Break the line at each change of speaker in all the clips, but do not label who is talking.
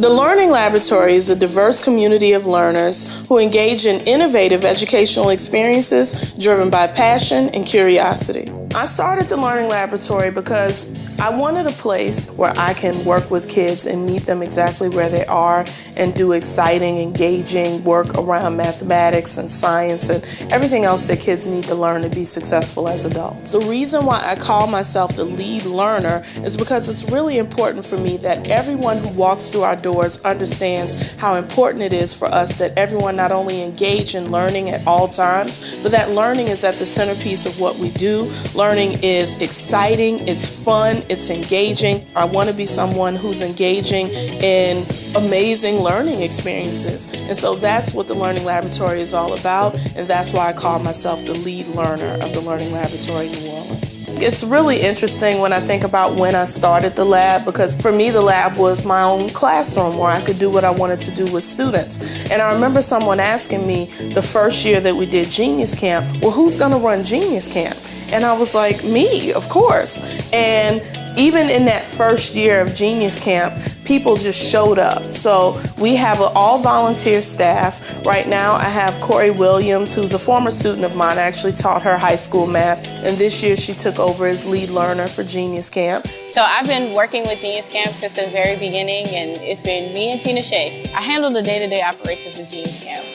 The Learning Laboratory is a diverse community of learners who engage in innovative educational experiences driven by passion and curiosity. I started the Learning Laboratory because I wanted a place where I can work with kids and meet them exactly where they are and do exciting, engaging work around mathematics and science and everything else that kids need to learn to be successful as adults. The reason why I call myself the lead learner is because it's really important for me that everyone who walks through our doors understands how important it is for us that everyone not only engage in learning at all times, but that learning is at the centerpiece of what we do. Learning is exciting, it's fun, it's engaging. I want to be someone who's engaging in amazing learning experiences. And so that's what the Learning Laboratory is all about, and that's why I call myself the lead learner of the Learning Laboratory New Orleans. It's really interesting when I think about when I started the lab, because for me the lab was my own classroom where I could do what I wanted to do with students. And I remember someone asking me the first year that we did Genius Camp, well, who's going to run Genius Camp? And I was like, me, of course. And even in that first year of Genius Camp, people just showed up. So we have an all-volunteer staff. Right now I have Corey Williams, who's a former student of mine. I actually taught her high school math, and this year she took over as lead learner for Genius Camp.
So I've been working with Genius Camp since the very beginning, and it's been me and Tina Shea. I handle the day-to-day operations of Genius Camp.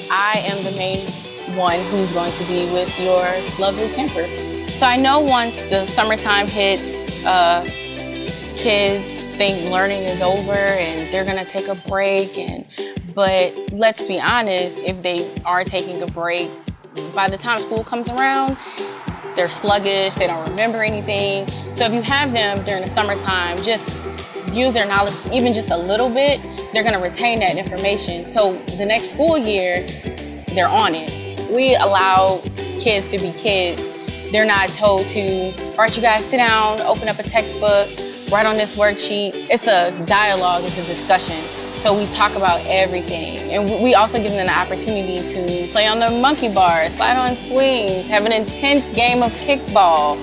I am the main one who's going to be with your lovely campers. So I know once the summertime hits, kids think learning is over and they're gonna take a break. But let's be honest, if they are taking a break, by the time school comes around, they're sluggish, they don't remember anything. So if you have them during the summertime, just use their knowledge even just a little bit, they're gonna retain that information. So the next school year, they're on it. We allow kids to be kids. They're not told to, all right, you guys sit down, open up a textbook, write on this worksheet. It's a dialogue, it's a discussion. So we talk about everything. And we also give them the opportunity to play on the monkey bars, slide on swings, have an intense game of kickball.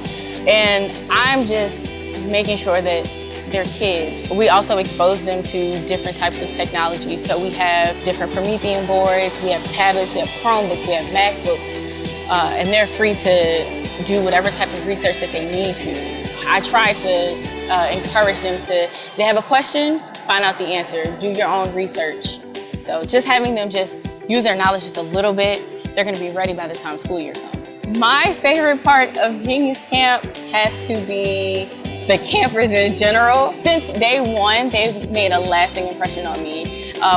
And I'm just making sure that they're kids. We also expose them to different types of technology. So we have different Promethean boards, we have tablets, we have Chromebooks, we have MacBooks, and they're free to do whatever type of research that they need to. I try to encourage them to, if they have a question, find out the answer, do your own research. So just having them just use their knowledge just a little bit, they're gonna be ready by the time school year comes. My favorite part of Genius Camp has to be the campers in general. Since day one, they've made a lasting impression on me.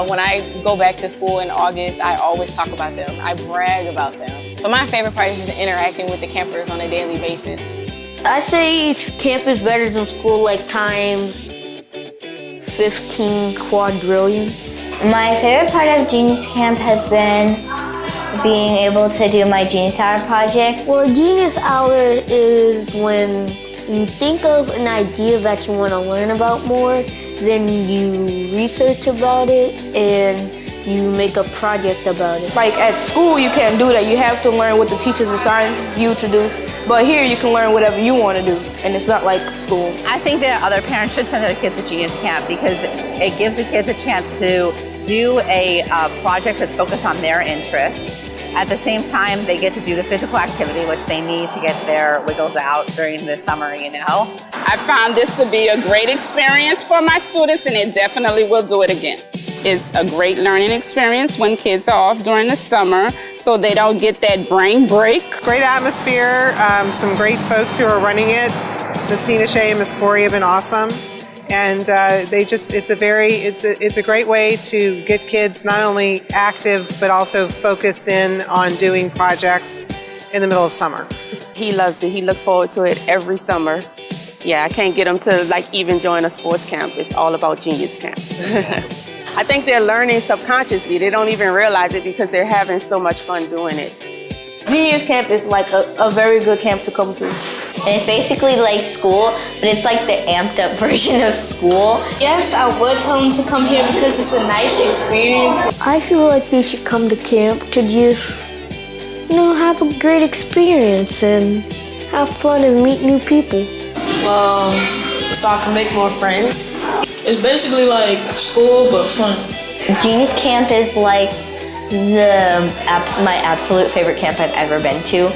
When I go back to school in August, I always talk about them. I brag about them. So my favorite part is just interacting with the campers on a daily basis.
I say camp is better than school like times 15 quadrillion.
My favorite part of Genius Camp has been being able to do my Genius Hour project.
Well, Genius Hour is when you think of an idea that you want to learn about more, then you research about it and you make a project about it.
Like at school, you can't do that. You have to learn what the teachers assign you to do. But here, you can learn whatever you want to do, and it's not like school.
I think that other parents should send their kids to Genius Camp because it gives the kids a chance to do a project that's focused on their interest. At the same time, they get to do the physical activity, which they need to get their wiggles out during the summer, you know.
I found this to be a great experience for my students, and it definitely will do it again. It's a great learning experience when kids are off during the summer, so they don't get that brain break.
Great atmosphere, some great folks who are running it. Miss Tina Shea and Miss Corey have been awesome. And it's a great way to get kids not only active, but also focused in on doing projects in the middle of summer.
He loves it. He looks forward to it every summer. Yeah, I can't get him to even join a sports camp. It's all about Genius Camp. I think they're learning subconsciously. They don't even realize it because they're having so much fun doing it.
Genius Camp is like a very good camp to come to.
And it's basically like school, but it's like the amped up version of school.
Yes, I would tell them to come here because it's a nice experience.
I feel like they should come to camp to just, have a great experience and have fun and meet new people.
Well, so I can make more friends.
It's basically like school, but fun.
Genius Camp is like my absolute favorite camp I've ever been to.